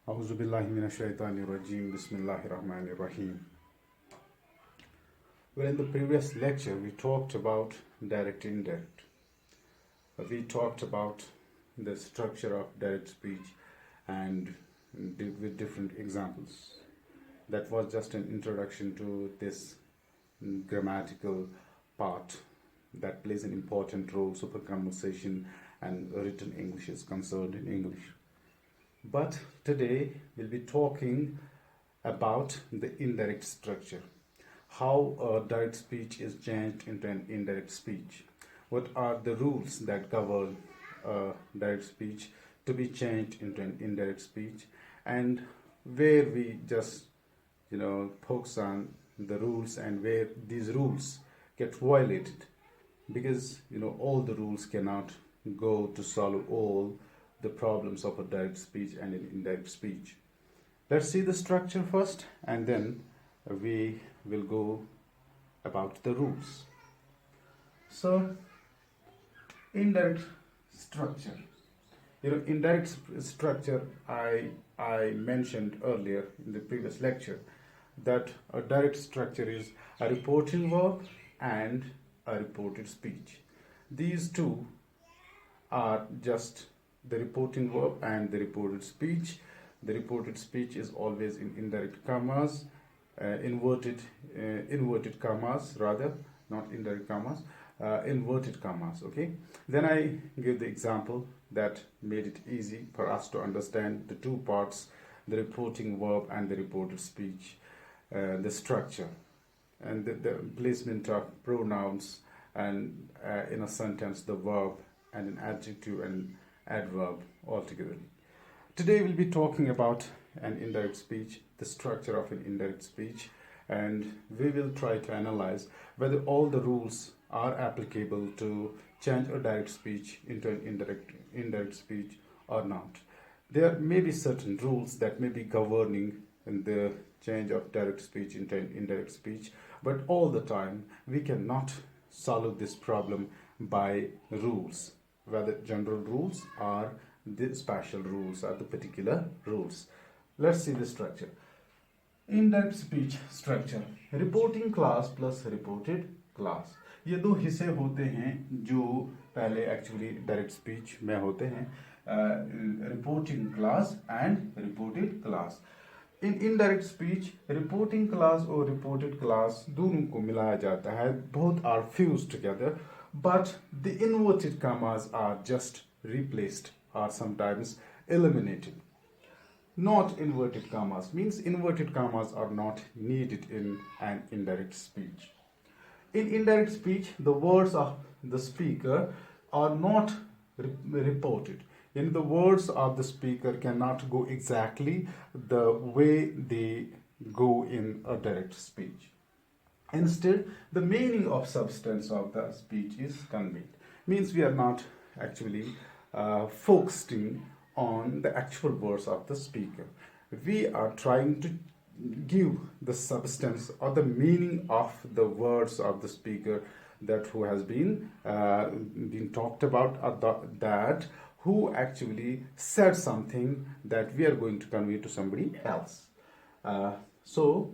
A'udhu billahi minash shaitanir rajim. Bismillahir rahmanir rahim. Well, in the previous lecture, we talked about direct indirect. We talked about the structure of direct speech and with different examples. That was just an introduction to this grammatical part that plays an important role so for conversation and written English is concerned in English. But today we'll be talking about the indirect structure. How direct speech is changed into an indirect speech. What are the rules that govern direct speech to be changed into an indirect speech, and where we just focus on the rules and where these rules get violated, because all the rules cannot go to solve all the problems of a direct speech and an indirect speech. Let's see the structure first, and then we will go about the rules. So, indirect structure. Indirect structure, I mentioned earlier in the previous lecture that a direct structure is a reporting verb and a reported speech. These two are just the reporting verb and the reported speech. The reported speech is always in indirect commas, inverted commas rather, not indirect commas, inverted commas. Okay. Then I give the example that made it easy for us to understand the two parts, the reporting verb and the reported speech, the structure, and the placement of pronouns, and in a sentence the verb and an adjective and adverb altogether. Today we'll be talking about an indirect speech, the structure of an indirect speech, and we will try to analyze whether all the rules are applicable to change a direct speech into an indirect speech or not. There may be certain rules that may be governing in the change of direct speech into an indirect speech, but all the time we cannot solve this problem by rules, whether general rules or the special rules or the particular rules. Let's see the structure. Indirect speech structure. Reporting class plus reported class. ये दो हिस्से होते हैं जो पहले actually direct speech में होते हैं, reporting class and reported class. In indirect speech reporting class और रिपोर्टेड क्लास दोनों को मिलाया जाता है. Both are fused together, but the inverted commas are just replaced or sometimes eliminated. Not inverted commas means inverted commas are not needed in an indirect speech. In indirect speech, the words of the speaker are not reported. In the words of the speaker cannot go exactly the way they go in a direct speech. Instead, the meaning of substance of the speech is conveyed. Means we are not actually focusing on the actual words of the speaker. We are trying to give the substance or the meaning of the words of the speaker that who has been talked about, or that who actually said something that we are going to convey to somebody else. So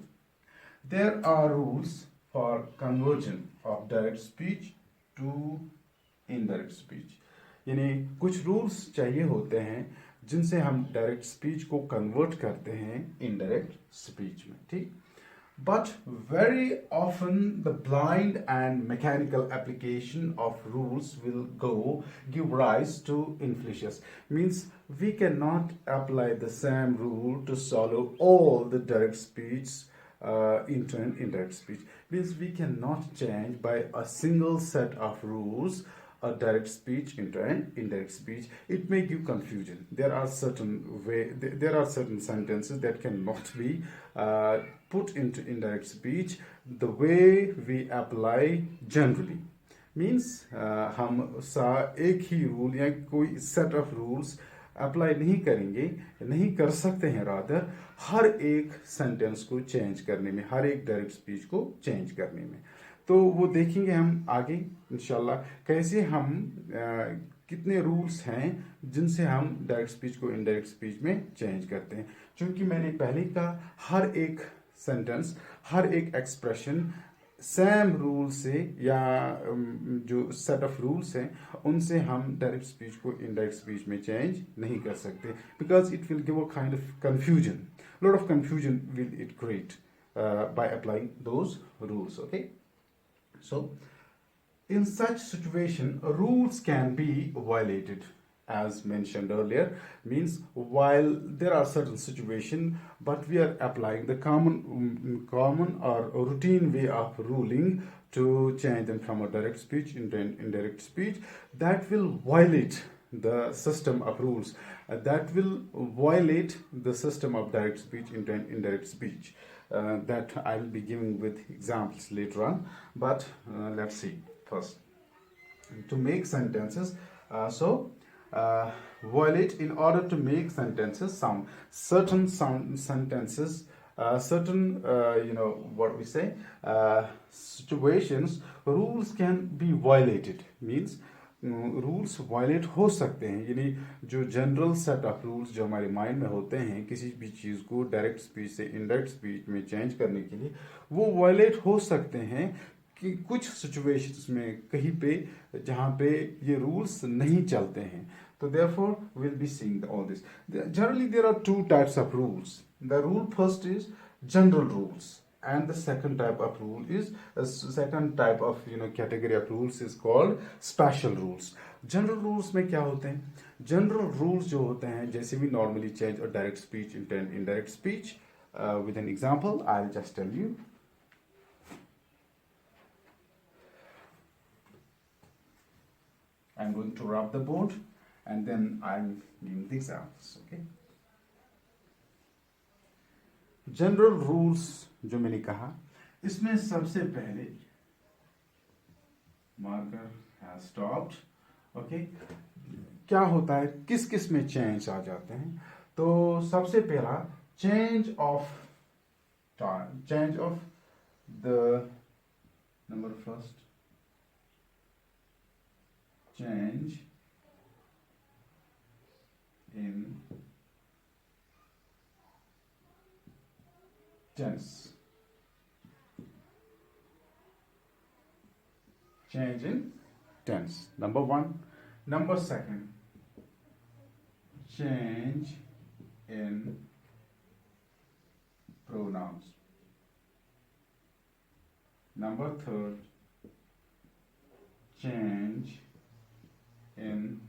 there are rules for conversion of direct speech to indirect speech. यानी कुछ rules चाहिए होते हैं जिनसे हम direct speech को convert करते हैं इनडायरेक्ट स्पीच में, ठीक. But very often the blind and mechanical application of rules will give rise to inflations. Means we cannot apply the same rule to solve all the direct speech into an indirect speech. Means we cannot change by a single set of rules a direct speech into an indirect speech. It may give confusion. There are certain sentences that cannot be put into indirect speech the way we apply generally. Means हम एक ही rule या कोई set of rules apply नहीं कर सकते हैं, rather हर एक sentence को चेंज करने में, हर एक डायरेक्ट स्पीच को चेंज करने में. तो वो देखेंगे हम आगे इंशाल्लाह कैसे हम कितने रूल्स हैं जिनसे हम डायरेक्ट स्पीच को इनडायरेक्ट स्पीच में चेंज करते हैं। क्योंकि मैंने पहले कहा हर एक सेंटेंस, हर एक एक्सप्रेशन सेम रूल से या जो सेट ऑफ रूल्स हैं उनसे हम डायरेक्ट स्पीच को इनडायरेक्ट स्पीच में चेंज नहीं कर सकते, because it will give a kind of confusion, lot of confusion will it create by applying those rules. Okay, so in such situation rules can be violated, as mentioned earlier. Means while there are certain situations but we are applying the common or routine way of ruling to change them from a direct speech into an indirect speech, that will violate the system of rules, that will violate the system of direct speech into an indirect speech. That I will be giving with examples later on, but let's see first. To make sentences, violate, in order to make sentences sound, certain sound sentences, certain what we say, situations, rules can be violated. Means rules violate हो सकते हैं, यानी जो general set of rules जो हमारे mind में होते हैं किसी भी चीज़ को डायरेक्ट स्पीच से इनडायरेक्ट स्पीच में चेंज करने के लिए, वो वायलेट हो सकते हैं कि कुछ सिचुएशंस में कहीं पे जहाँ पे ये रूल्स नहीं चलते हैं. तो therefore we'll be seeing all this. Generally there are two types of rules. The rule first is general rules, and the second type of rule is second type of category of rules is called special rules. General rules में क्या होते हैं? General rules जो होते हैं, जैसे we normally change a direct speech into an indirect speech. With an example, I'll just tell you. I'm going to rub the board and then I'm giving the examples. Okay. General rules जो मैंने कहा, इसमें सबसे पहले marker has stopped. Okay, क्या होता है, किस किस में चेंज आ जाते हैं? तो सबसे पहला change of time, change of the number first, change in tense, change in tense, number one. Number second, change in pronouns. Number third, change in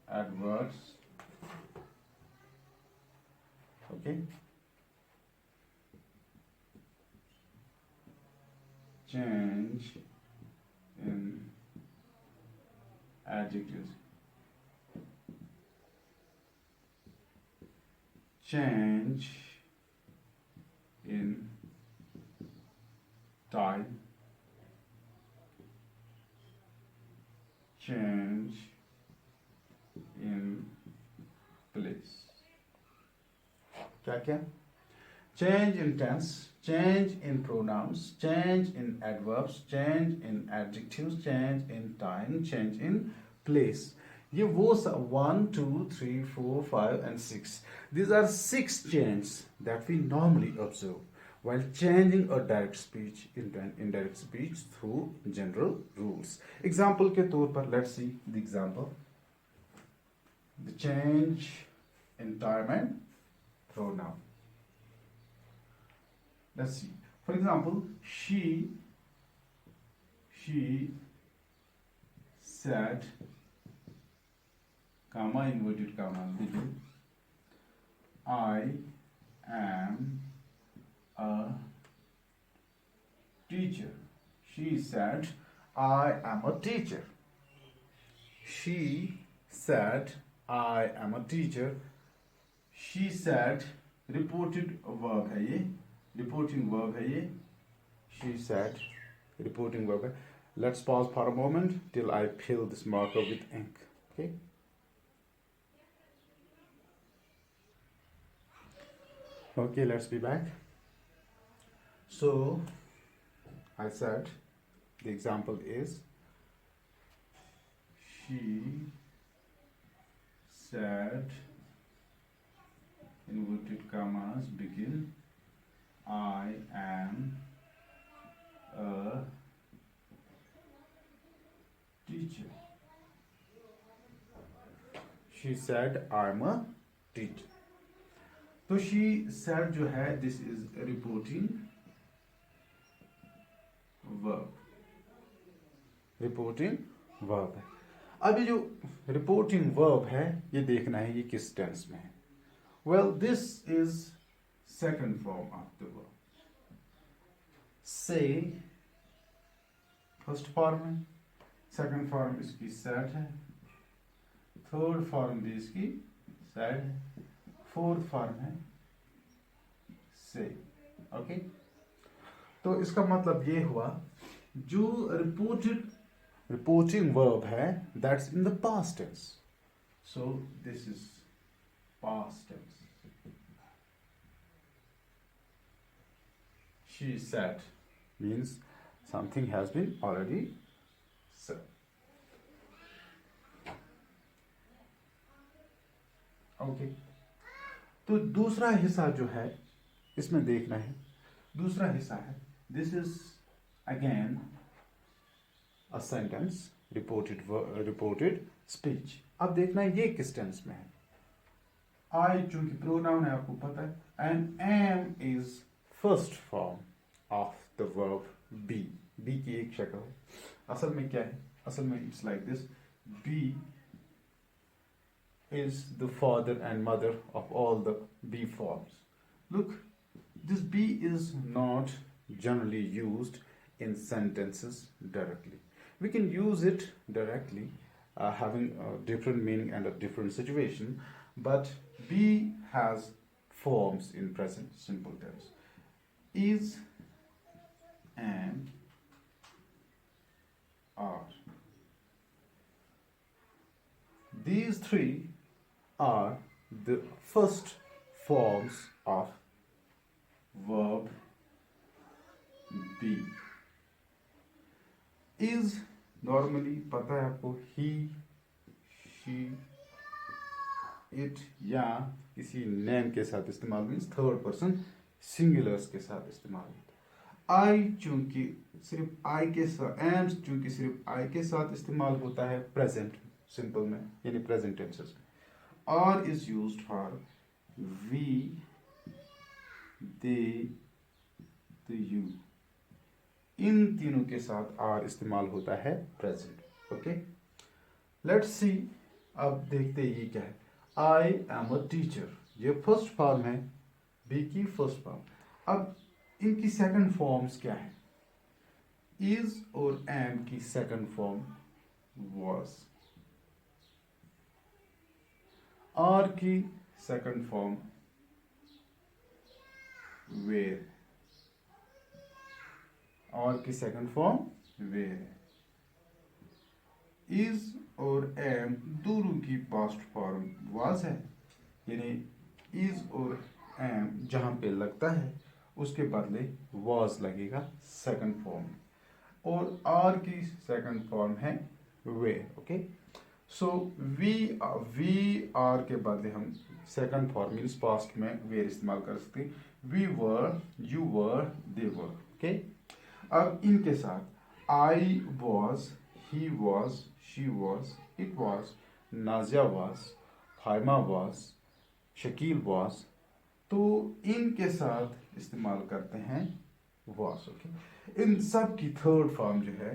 adverbs. Okay. Change in adjectives. Change in time. Change in place. क्या? Change in tense, change in pronouns, change in adverbs, change in adjectives, change in time, change in place. ये वो 1, 2, 3, 4, 5 and 6. These are 6 changes that we normally observe while changing a direct speech into an indirect speech through general rules. Example के तौर पर, let's see the example. The change in time and pronoun. Let's see. For example, she said, comma, inverted comma, I am a teacher. She said, I am a teacher. She said, I am a teacher. She said, reported verb है ये, reporting verb है ये. She said, reporting verb है. Let's pause for a moment till I fill this marker with ink. Okay. Okay, let's be back. So I said the example is She said, inverted commas begin, I am a teacher. She said, I'm a teacher. तो she said जो है, this is reporting verb. Reporting verb है. अब ये जो reporting verb है, ये देखना है ये किस tense में है. Well, this is second form of the verb. Say first form है, second form इसकी said है, third form भी इसकी said है, फोर्थ फॉर्म है से. ओके, तो इसका मतलब ये हुआ जो रिपोर्टिंग वर्ब है that's in the past tense. So this is past tense. She said means something has been already said. Okay, तो दूसरा हिस्सा जो है इसमें देखना है. दूसरा हिस्सा है, this is again a sentence, reported speech. अब देखना है ये किस टेंस में है. आई चूंकि प्रोनाउन है आपको पता है, and am is first form of the verb be. Be की एक शक्ल है. असल में क्या है, असल में it's like this, be is the father and mother of all the be forms. Look, this be is not generally used in sentences directly. We can use it directly, having a different meaning and a different situation, but be has forms in present simple tense. Is, am, are. These three are the first forms of verb be. Is normally पता है आपको he, she, it या किसी name के साथ इस्तेमाल, means third person singulars के साथ इस्तेमाल. आई चूंकि सिर्फ आई के साथ, एम चूंकि सिर्फ आई के साथ इस्तेमाल होता है प्रेजेंट सिंपल में, यानी प्रेजेंट टेंसेस में. Are is used for we, they, the you. इन तीनों के साथ are इस्तेमाल होता है प्रेजेंट. Okay, let's see. अब देखते हैं ये क्या है. I am a teacher, ये फर्स्ट फॉर्म है, बी की फर्स्ट फॉर्म. अब इनकी सेकंड फॉर्म्स क्या है. is और am की सेकंड फॉर्म was. आर की सेकंड फॉर्म वेयर. आर की सेकंड फॉर्म वेयर. इज और एम दोनों की पास्ट फॉर्म वाज है, यानी इज और एम जहां पे लगता है उसके बदले वाज लगेगा सेकंड फॉर्म. और आर की सेकंड फॉर्म है were. Okay, so we are के बदले हम सेकंड फॉर्म मीन्स पास्ट में वेयर इस्तेमाल कर सकते हैं. We were, you were, they were. Okay, अब इनके साथ I was, he was, she was, it was, Nazia was, Faima was, Shakeel was. तो इनके साथ इस्तेमाल करते हैं वॉज. ओके, इन सब की थर्ड फॉर्म जो है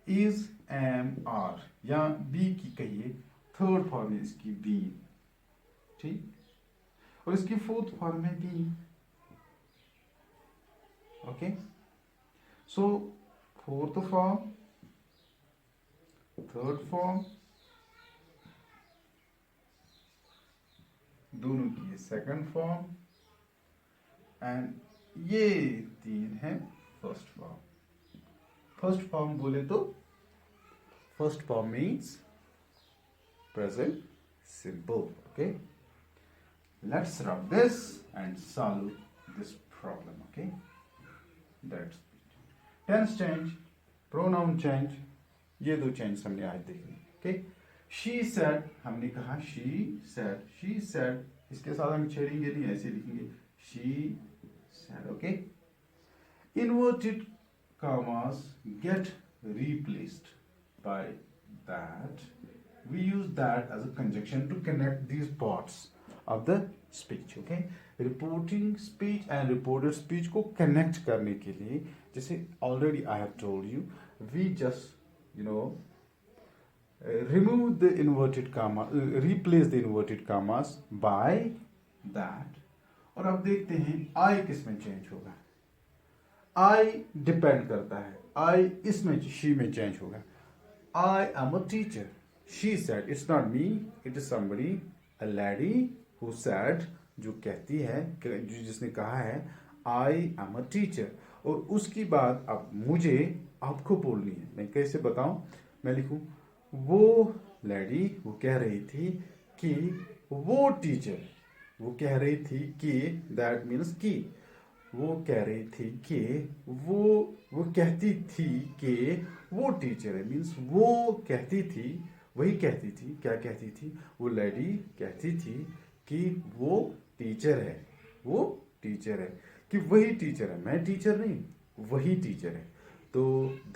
इज, एम, आर या बी की कहिए थर्ड फॉर्म है इसकी बी. ठीक, और इसकी फोर्थ फॉर्म है बी. ओके, सो फोर्थ फॉर्म, थर्ड फॉर्म, दोनों की सेकंड फॉर्म, एंड ये तीन है फर्स्ट फॉर्म. फर्स्ट फॉर्म बोले तो first form means present simple. Okay, let's rub this and solve this problem. Okay, that's tense change, pronoun change, ये दो change हमने आज देखे. ओके, शी सेड, हमने कहा शी सेड, इसके साथ हम छेड़ेंगे नहीं, ऐसे लिखेंगे she said. Okay, inverted commas get replaced by that. We use that as a conjunction to connect these parts of the speech. Okay, reporting speech and reported speech को connect करने के लिए, जैसे already I have told you, we just remove the inverted comma, replace the inverted commas by that. और अब देखते हैं I किस में चेंज होगा। आई डिपेंड करता है, आई इसमें शी में चेंज होगा। I am a teacher, she said, it's not me, it is somebody, a lady who said, जो कहती है, जो जिसने कहा है आई एम अ टीचर। और उसकी बात अब मुझे आपको बोलनी है। मैं कैसे बताऊं? मैं लिखूं वो लेडी वो कह रही थी कि वो टीचर, वो कह रही थी कि, दैट मीन्स की, वो कह रही थी कि वो कहती थी कि वो टीचर है, मीन्स वो कहती थी, वही कहती थी, क्या कहती थी? वो लेडी कहती थी कि वो टीचर है, वो टीचर है, कि वही टीचर है, मैं टीचर नहीं, वही टीचर है। तो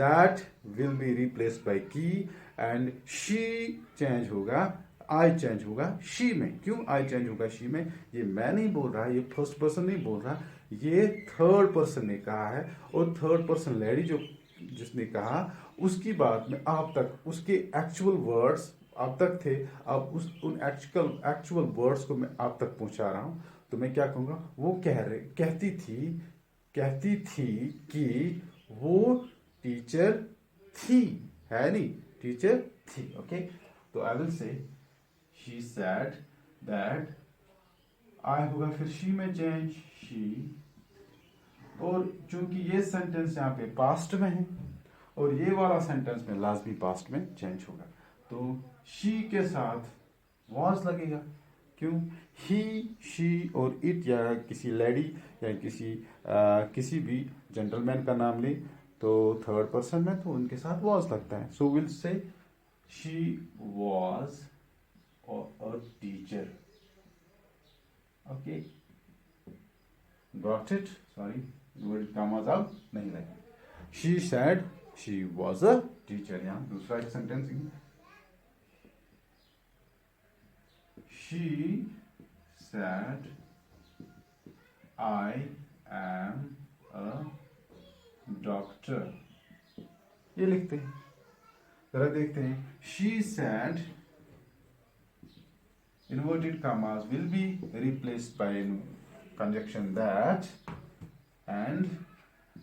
that will be replaced by की एंड शी चेंज होगा, आई चेंज होगा शी में। क्यों आई चेंज होगा शी में? ये मैं नहीं बोल रहा, ये फर्स्ट पर्सन नहीं बोल रहा, ये थर्ड पर्सन ने कहा है। और थर्ड पर्सन लेडी जो जिसने कहा, उसकी बात में आप तक उसके एक्चुअल वर्ड्स आप तक थे, अब उन एक्चुअल वर्ड्स को मैं आप तक पहुंचा रहा हूं। तो मैं क्या कहूंगा? वो कहती थी कि वो टीचर थी, है नहीं, टीचर थी। ओके, तो I will say she said that, I होगा फिर शी में चेंज, शी। और चूंकि ये सेंटेंस यहाँ पे पास्ट में है और ये वाला सेंटेंस में लाजमी पास्ट में चेंज होगा, तो शी के साथ वॉज लगेगा। क्यों? ही, शी और इट, या किसी लेडी या किसी भी जेंटलमैन का नाम ले तो थर्ड पर्सन में, तो उनके साथ वॉज लगता है। So will say she was a teacher. Okay, got it? Sorry, word commas अब नहीं लगे। She said she was a teacher. यहां दूसरा एक sentence, she said I am a doctor. ये लिखते हैं, जरा देखते हैं। She said, inverted commas will be replaced by conjunction that, and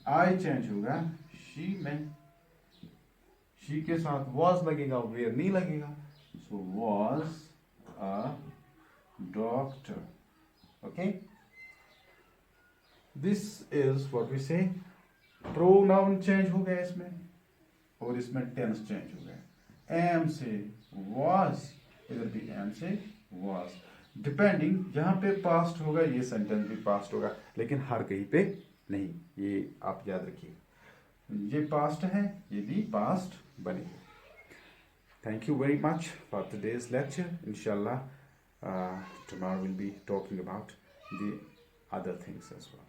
I change होगा she में, she के साथ was लगेगा, where नहीं लगेगा, so was a doctor. Okay, this is what we say, pronoun change हो गया इसमें और इसमें tense change हो गया। am से was, इधर भी am से was, डिपेंडिंग, जहां पे पास्ट होगा ये सेंटेंस भी पास्ट होगा, लेकिन हर कहीं पे नहीं, ये आप याद रखिए। ये पास्ट है, ये भी पास्ट बनेगा। Thank you very much for today's lecture. इंशाल्लाह tomorrow we'll be talking about the other things as well.